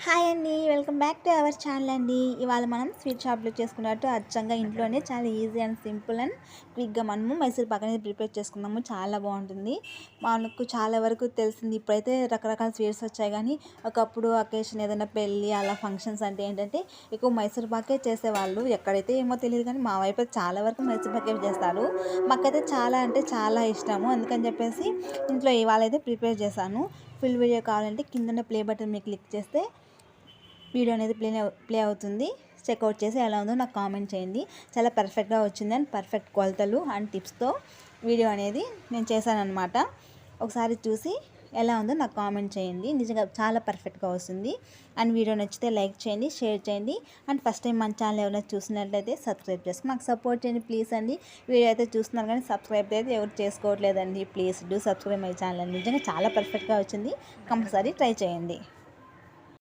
Hi అండి, welcome back to our channel అండి. ఇవాళ మనం స్వీట్ షాప్లో చేసుకున్నట్టు అచ్చంగా ఇంట్లోనే చాలా ఈజీ అండ్ సింపుల్ అండ్ క్విక్గా మనము మైసూర్ పాక్ అనేది ప్రిపేర్ చేసుకుందాము. చాలా బాగుంటుంది. మనకు చాలా వరకు తెలిసింది, ఇప్పుడైతే రకరకాల స్వీట్స్ వచ్చాయి. కానీ ఒకప్పుడు అకేషన్ ఏదైనా పెళ్ళి అలా ఫంక్షన్స్ అంటే ఏంటంటే ఎక్కువ మైసూర్ పాకే చేసేవాళ్ళు. ఎక్కడైతే ఏమో తెలియదు కానీ మా వైపు చాలా వరకు మైసూర్ పాకే చేస్తారు. మాకైతే చాలా అంటే చాలా ఇష్టము. అందుకని చెప్పేసి ఇంట్లో ఇవాళ అయితే ప్రిపేర్ చేశాను. ఫుల్ వీడియో కావాలంటే కింద ప్లే బటన్ మీద క్లిక్ చేస్తే వీడియో అనేది ప్లే అవుతుంది. చెక్అవుట్ చేసి ఎలా ఉందో నాకు కామెంట్ చేయండి. చాలా పర్ఫెక్ట్గా వచ్చింది అండ్ పర్ఫెక్ట్ కొలతలు అండ్ టిప్స్తో వీడియో అనేది నేను చేశాను అనమాట. ఒకసారి చూసి ఎలా ఉందో నాకు కామెంట్ చేయండి. నిజంగా చాలా పర్ఫెక్ట్గా వస్తుంది. అండ్ వీడియో నచ్చితే లైక్ చేయండి, షేర్ చేయండి. అండ్ ఫస్ట్ టైం మన ఛానల్ ఎవరైనా చూసినట్లయితే సబ్స్క్రైబ్ చేసుకుని నాకు సపోర్ట్ చేయండి ప్లీజ్ అండి. వీడియో అయితే చూస్తున్నారు కానీ సబ్స్క్రైబ్ అయితే ఎవరు చేసుకోవట్లేదండి. Please do subscribe my channel అండి. నిజంగా చాలా పర్ఫెక్ట్గా వచ్చింది. కంపల్సరీ ట్రై చేయండి.